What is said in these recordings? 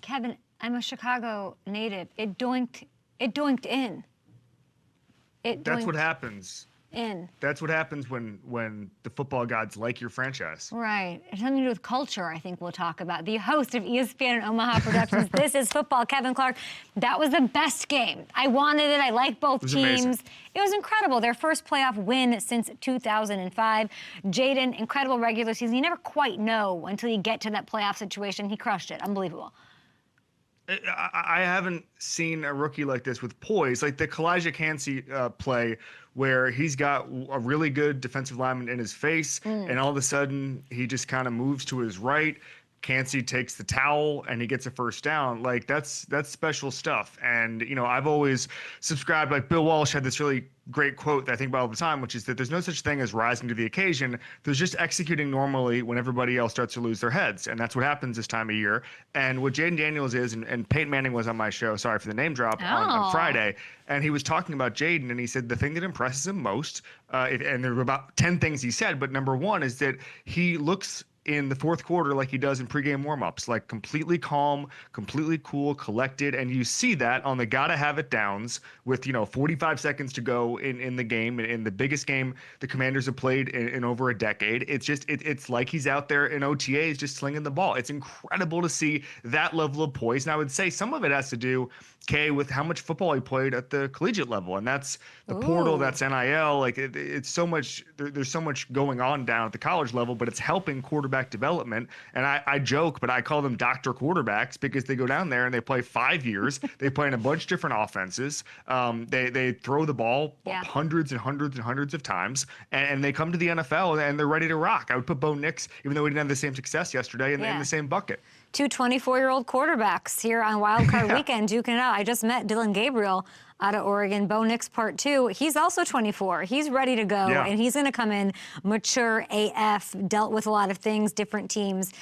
Kevin, I'm a Chicago native. It doinked in. That's what happens. In. That's what happens when the football gods like your franchise. Right. It's something to do with culture, I think we'll talk about. The host of ESPN and OMAHA Productions, This is Football, Kevin Clark. That was the best game. I wanted it. I like both teams. Amazing. It was incredible. Their first playoff win since 2005. Jayden, incredible regular season. You never quite know until you get to that playoff situation. He crushed it. Unbelievable. I haven't seen a rookie like this with poise, like the Kalijah Cansey play where he's got a really good defensive lineman in his face, and all of a sudden he just kind of moves to his right. Cansey takes the towel and he gets a first down. Like that's special stuff. And you know, I've always subscribed. Like Bill Walsh had this really great quote that I think about all the time, which is that there's no such thing as rising to the occasion. There's just executing normally when everybody else starts to lose their heads, and that's what happens this time of year. And what Jayden Daniels is, and Peyton Manning was on my show. Sorry for the name drop on Friday, and he was talking about Jayden, and he said the thing that impresses him most, and there were about 10 things he said, but number one is that he looks in the fourth quarter like he does in pregame warmups, like completely calm, completely cool, collected, and you see that on the gotta have it downs with 45 seconds to go in the game, in the biggest game the Commanders have played in over a decade. It's just it's like he's out there in OTAs just slinging the ball. It's incredible to see that level of poise, and I would say some of it has to do, Kay, with how much football he played at the collegiate level, and that's the portal, that's NIL. Like it's so much. There's so much going on down at the college level, but it's helping quarterback development. And I joke, but I call them doctor quarterbacks because they go down there and they play 5 years. They play in a bunch of different offenses. They throw the ball hundreds and hundreds and hundreds of times, and they come to the NFL and they're ready to rock. I would put Bo Nix, even though we didn't have the same success yesterday, in the same bucket. Two 24-year-old quarterbacks here on Wild Card Weekend duking it out. I just met Dylan Gabriel out of Oregon. Bo Nix Part 2. He's also 24. He's ready to go, and he's going to come in mature AF, dealt with a lot of things, different teams,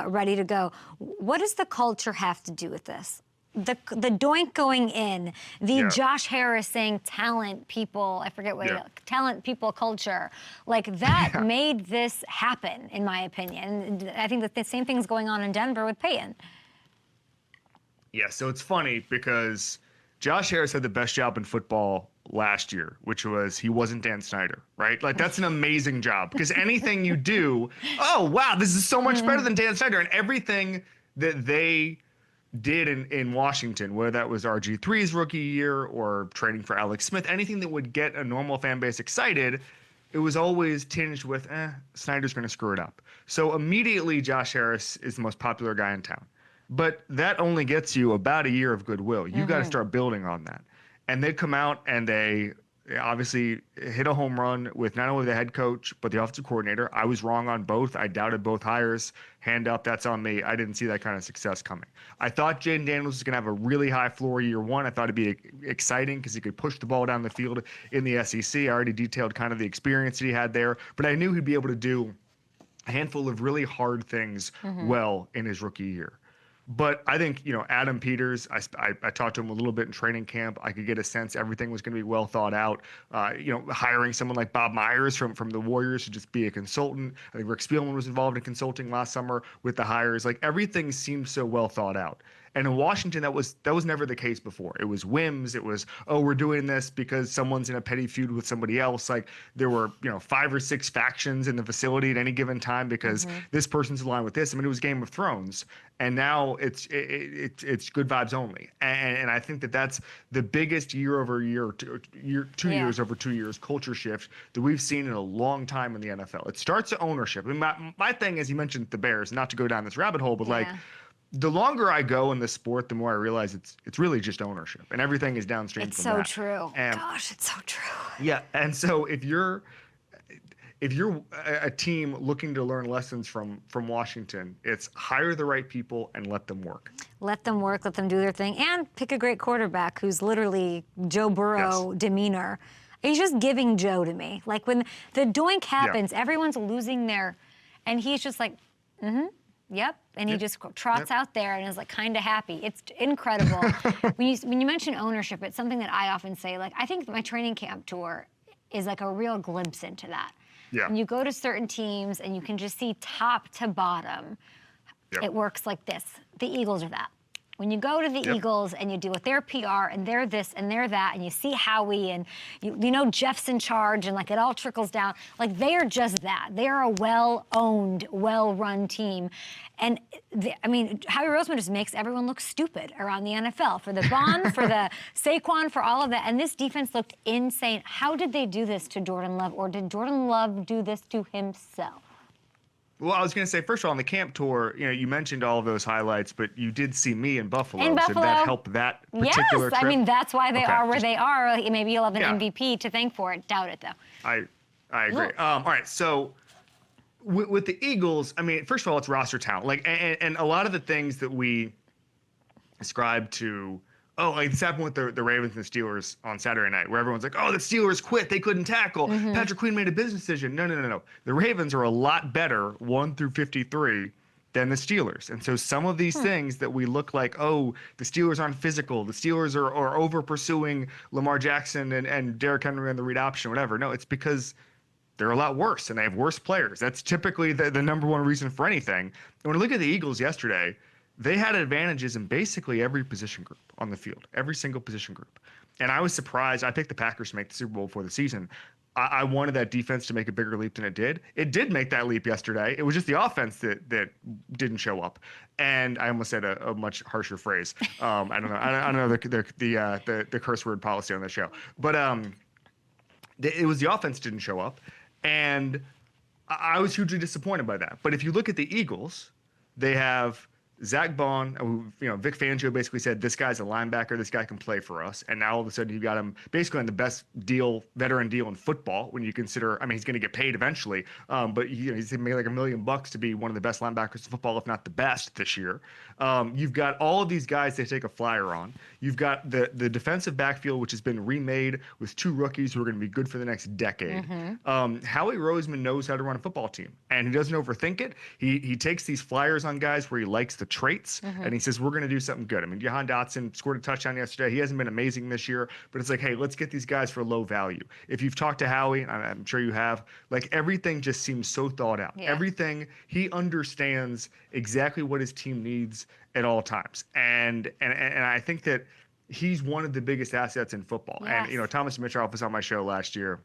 ready to go. What does the culture have to do with this? The doink going in, the Josh Harris saying talent people, I forget what talent people culture, like that made this happen, in my opinion. And I think that the same thing's going on in Denver with Peyton. Yeah, so it's funny because Josh Harris had the best job in football last year, which was he wasn't Dan Snyder, right? Like that's an amazing job because anything you do, oh wow, this is so much better than Dan Snyder, and everything that they did in Washington, whether that was RG3's rookie year or trading for Alex Smith, anything that would get a normal fan base excited, it was always tinged with, Snyder's going to screw it up. So immediately Josh Harris is the most popular guy in town. But that only gets you about a year of goodwill. You got to start building on that. And they come out and they obviously hit a home run with not only the head coach, but the offensive coordinator. I was wrong on both. I doubted both hires. Hand up, that's on me. I didn't see that kind of success coming. I thought Jayden Daniels was going to have a really high floor year one. I thought it'd be exciting because he could push the ball down the field in the SEC. I already detailed kind of the experience that he had there, but I knew he'd be able to do a handful of really hard things well in his rookie year. But I think, Adam Peters, I talked to him a little bit in training camp. I could get a sense everything was going to be well thought out. Hiring someone like Bob Myers from the Warriors to just be a consultant. I think Rick Spielman was involved in consulting last summer with the hires. Like everything seemed so well thought out. And in Washington, that was never the case before. It was whims. It was, we're doing this because someone's in a petty feud with somebody else. Like there were, 5 or 6 factions in the facility at any given time because this person's aligned with this. I mean, it was Game of Thrones. And now it's good vibes only. And I think that's the biggest year over year, 2 years over 2 years culture shift that we've seen in a long time in the NFL. It starts at ownership. I mean, my thing, as you mentioned, the Bears, not to go down this rabbit hole, but the longer I go in this sport, the more I realize it's really just ownership, and everything is downstream from that. It's so true. Gosh, it's so true. Yeah, and so if you're a team looking to learn lessons from Washington, it's hire the right people and let them work. Let them work, let them do their thing, and pick a great quarterback who's literally Joe Burrow demeanor. He's just giving Joe to me. Like when the doink happens, everyone's losing their, and he's just like, yep. And he just trots out there and is like kind of happy. It's incredible. when you mention ownership, it's something that I often say. Like I think my training camp tour is like a real glimpse into that. Yeah. When you go to certain teams and you can just see top to bottom, it works like this. The Eagles are that. when you go to the Eagles and you deal with their PR and they're this and they're that, and you see Howie and you know Jeff's in charge and like it all trickles down, like they are just that. They are a well-owned, well-run team. And I mean, Howie Roseman just makes everyone look stupid around the NFL for the Bond, for the Saquon, for all of that. And this defense looked insane. How did they do this to Jordan Love, or did Jordan Love do this to himself? Well, I was going to say, first of all, on the camp tour, you know, you mentioned all of those highlights, but you did see me in Buffalo. In Buffalo. Did that help that particular trip? I mean, that's why they are where just, they are. Maybe you'll have an MVP to thank for it. Doubt it, though. I agree. All right, so with the Eagles, I mean, first of all, it's roster talent. Like, and a lot of the things that we ascribe to, like this happened with the Ravens and the Steelers on Saturday night, where everyone's like, oh, the Steelers quit. They couldn't tackle. Patrick Queen made a business decision. No. The Ravens are a lot better, 1 through 53, than the Steelers. And so some of these things that we look like, oh, the Steelers aren't physical. The Steelers are over pursuing Lamar Jackson and Derrick Henry on the read option, whatever. No, it's because they're a lot worse and they have worse players. That's typically the number one reason for anything. And when I look at the Eagles yesterday, they had advantages in basically every position group on the field, every single position group. And I was surprised. I picked the Packers to make the Super Bowl before the season. I wanted that defense to make a bigger leap than it did. It did make that leap yesterday. It was just the offense that didn't show up. And I almost said a much harsher phrase. I don't know. I don't know the curse word policy on the show. But it was the offense didn't show up. And I was hugely disappointed by that. But if you look at the Eagles, they have Zach Bond, who, you know, Vic Fangio basically said, this guy's a linebacker, this guy can play for us. And now all of a sudden you got him basically on the best deal, veteran deal in football when you consider, I mean, he's going to get paid eventually, but he's going to make like $1 million to be one of the best linebackers in football, if not the best this year. You've got all of these guys they take a flyer on. You've got the defensive backfield, which has been remade with 2 rookies who are going to be good for the next decade. Howie Roseman knows how to run a football team, and he doesn't overthink it. He takes these flyers on guys where he likes the traits, and he says, we're going to do something good. I mean, Jahan Dotson scored a touchdown yesterday. He hasn't been amazing this year, but it's like, hey, let's get these guys for low value. If you've talked to Howie, and I'm sure you have, like everything just seems so thought out. Everything, he understands exactly what his team needs at all times. And I think that he's one of the biggest assets in football. And, you know, Thomas Mitchell was on my show last year,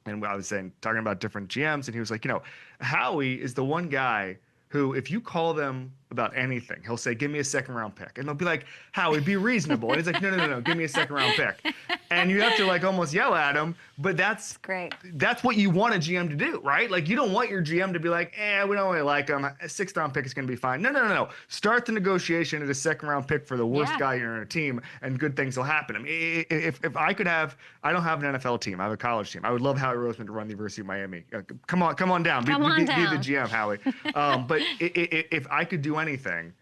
and I was talking about different GMs, and he was like, you know, Howie is the one guy who, if you call them about anything, he'll say, give me a second-round pick. And they'll be like, Howie, be reasonable. And he's like, no, give me a second-round pick. And you have to like almost yell at him, but that's great. That's what you want a GM to do, right? Like, you don't want your GM to be like, we don't really like him. A 6th-round pick is going to be fine. No. Start the negotiation at a second-round pick for the worst guy in your team, and good things will happen. I mean, if I could have, I don't have an NFL team. I have a college team. I would love Howie Roseman to run the University of Miami. Come on down. Be the GM, Howie. But if I could do anything,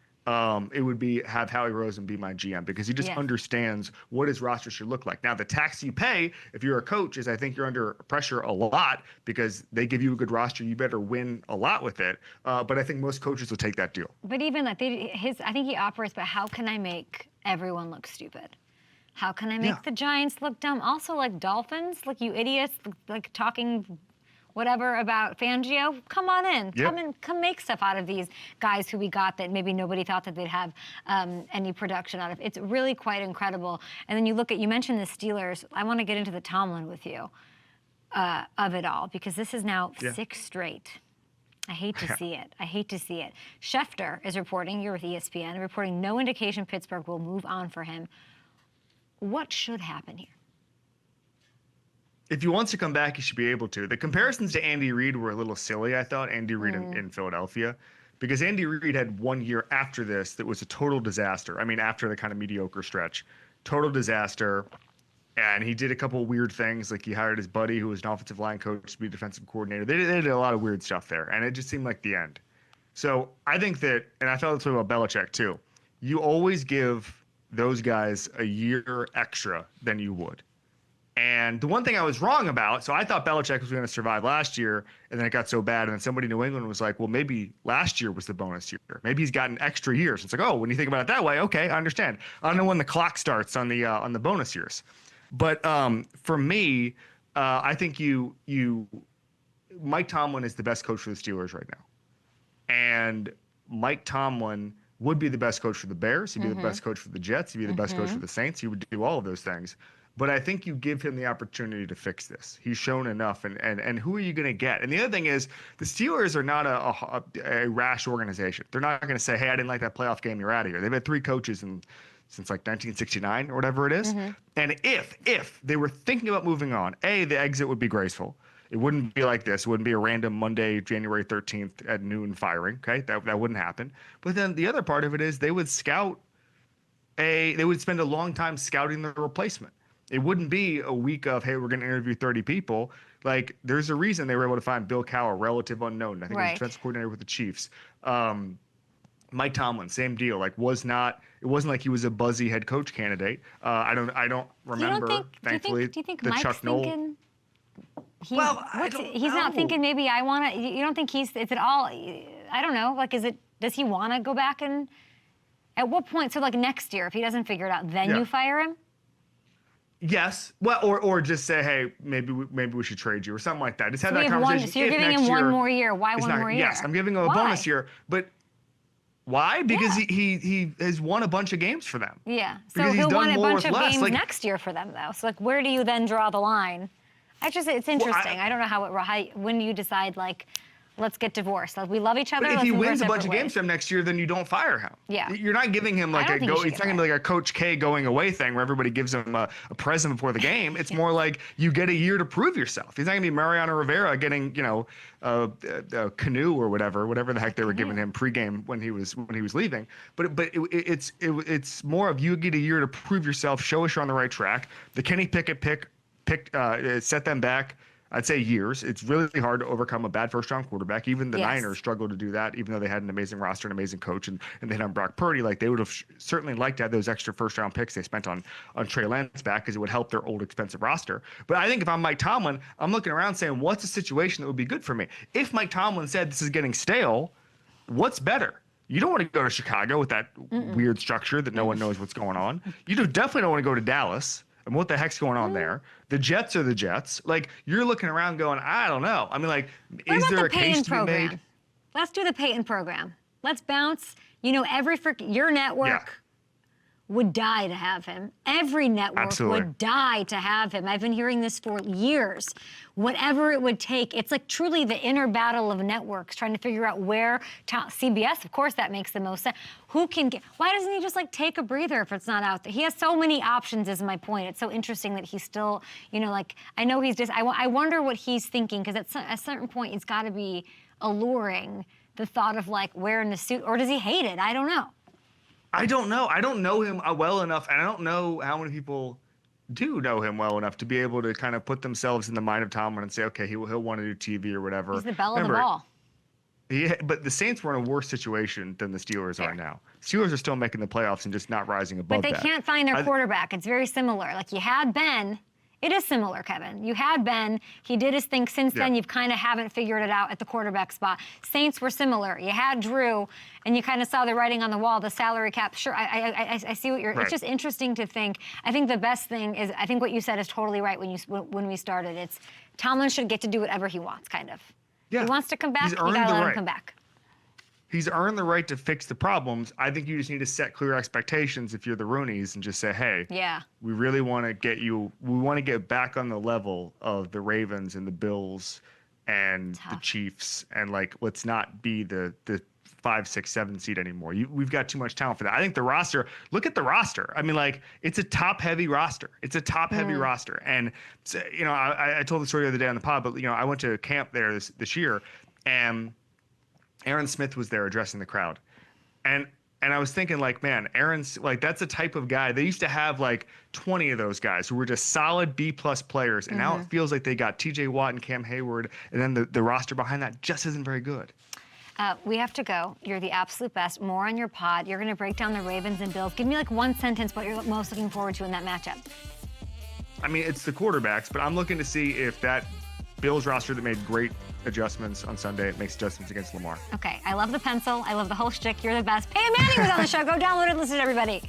it would be have Howie Roseman be my GM, because he just understands what his roster should look like. Now, the tax you pay if you're a coach is, I think you're under pressure a lot, because they give you a good roster. You better win a lot with it. But I think most coaches will take that deal. But even like I think he operates, but how can I make everyone look stupid? How can I make the Giants look dumb? Also, like Dolphins, like you idiots, like talking whatever about Fangio, come on in. Come make stuff out of these guys who we got that maybe nobody thought that they'd have any production out of. It's really quite incredible. And then you mentioned the Steelers. I want to get into the Tomlin with you of it all, because this is now 6 straight. I hate to see it. Schefter is reporting, you're with ESPN, reporting no indication Pittsburgh will move on for him. What should happen here? If he wants to come back, he should be able to. The comparisons to Andy Reid were a little silly, I thought, Andy Reid in Philadelphia, because Andy Reid had 1 year after this that was a total disaster. I mean, after the kind of mediocre stretch, total disaster. And he did a couple of weird things, like he hired his buddy who was an offensive line coach to be defensive coordinator. They did a lot of weird stuff there, and it just seemed like the end. So I think that, and I felt this way about Belichick too, you always give those guys a year extra than you would. And the one thing I was wrong about, so I thought Belichick was going to survive last year, and then it got so bad, and then somebody in New England was like, well, maybe last year was the bonus year. Maybe he's gotten extra years. It's like, oh, when you think about it that way, okay, I understand. I don't know when the clock starts on the bonus years. But for me, I think Mike Tomlin is the best coach for the Steelers right now. And Mike Tomlin would be the best coach for the Bears. He'd be the best coach for the Jets. He'd be the best coach for the Saints. He would do all of those things. But I think you give him the opportunity to fix this. He's shown enough. And who are you going to get? And the other thing is, the Steelers are not a rash organization. They're not going to say, hey, I didn't like that playoff game. You're out of here. They've had 3 coaches since like 1969 or whatever it is. And if they were thinking about moving on, the exit would be graceful. It wouldn't be like this. It wouldn't be a random Monday, January 13th at noon firing. Okay, that wouldn't happen. But then the other part of it is they would spend a long time scouting the replacement. It wouldn't be a week of, hey, we're going to interview 30 people. Like, there's a reason they were able to find Bill Cowher, relative unknown. I think he was defensive coordinator with the Chiefs. Mike Tomlin, same deal. Like, it wasn't like he was a buzzy head coach candidate. I don't remember. Thankfully, do you think the Mike's Chuck Noll. thinking? He's know. not thinking maybe I want to. You don't think is it all? I don't know. Like, does he want to go back and? At what point? So like next year, if he doesn't figure it out, then you fire him. Yes. Well, or just say, hey, maybe we should trade you or something like that. Just have that conversation. So you're giving him one more year. Why one more year? Yes, I'm giving him a bonus year. But why? Because he has won a bunch of games for them. Yeah. So he'll win a bunch of games next year for them, though. So like, where do you then draw the line? It's interesting. I don't know how when you decide like, let's get divorced. Like, we love each other. But if he wins a bunch of games for him next year, then you don't fire him. Yeah. You're not giving him like it's not going to be like a Coach K going away thing where everybody gives him a present before the game. It's more like you get a year to prove yourself. He's not going to be Mariano Rivera getting, a canoe or whatever the heck they were giving him pregame when he was leaving. But it's more of you get a year to prove yourself, show us you're on the right track. The Kenny Pickett pick set them back, I'd say, years. It's really hard to overcome a bad first-round quarterback. Even the Niners struggled to do that, even though they had an amazing roster, an amazing coach, and they had on Brock Purdy. Like, they would have certainly liked to have those extra first-round picks they spent on Trey Lance back because it would help their old expensive roster. But I think if I'm Mike Tomlin, I'm looking around saying, what's a situation that would be good for me? If Mike Tomlin said this is getting stale, what's better? You don't want to go to Chicago with that weird structure that no one knows what's going on. You definitely don't want to go to Dallas. And what the heck's going on there? The Jets are the Jets. Like, you're looking around going, I don't know. I mean, like, is there a case to be made? Let's do the Peyton program. Let's bounce. Your network would die to have him. Every network would die to have him. I've been hearing this for years. Whatever it would take. It's like truly the inner battle of networks, trying to figure out where CBS, of course, that makes the most sense. Why doesn't he just like take a breather if it's not out there? He has so many options, is my point. It's so interesting that he's still, I know he's just, I wonder what he's thinking, because at a certain point, it's got to be alluring, the thought of like wearing the suit, or does he hate it? I don't know. I don't know. I don't know him well enough, and I don't know how many people do know him well enough to be able to kind of put themselves in the mind of Tomlin and say, okay, he'll want to do TV or whatever. He's the belle of the ball. Yeah, but the Saints were in a worse situation than the Steelers are now. Steelers are still making the playoffs and just not rising above that. But they can't find their quarterback. It's very similar. Like, you had Ben. It is similar, Kevin. You had Ben. He did his thing. Since then, you've kind of haven't figured it out at the quarterback spot. Saints were similar. You had Drew, and you kind of saw the writing on the wall, the salary cap. Sure, I see what you're. It's just interesting to think. I think the best thing is, I think what you said is totally right when we started. It's Tomlin should get to do whatever he wants, kind of. Yeah. He wants to come back. You gotta let him come back. He's earned the right to fix the problems. I think you just need to set clear expectations if you're the Rooneys and just say, hey, we really want to get you, we want to get back on the level of the Ravens and the Bills and the Chiefs, and like, let's not be the 5, 6, 7 seed anymore. We've got too much talent for that. I think the roster, look at the roster. I mean, like, it's a top-heavy roster. It's a top-heavy roster. And, so, I told the story the other day on the pod, but, I went to camp there this year, and Aaron Smith was there addressing the crowd. And I was thinking, like, man, Aaron's, like, that's the type of guy. They used to have, like, 20 of those guys who were just solid B-plus players. And now it feels like they got T.J. Watt and Cam Hayward, and then the roster behind that just isn't very good. We have to go. You're the absolute best. More on your pod. You're going to break down the Ravens and Bills. Give me, like, one sentence what you're most looking forward to in that matchup. I mean, it's the quarterbacks, but I'm looking to see if that Bills roster that made great adjustments on Sunday makes adjustments against Lamar. Okay. I love the pencil. I love the whole shtick. You're the best. Peyton Manning was on the show. Go download it. Listen to everybody.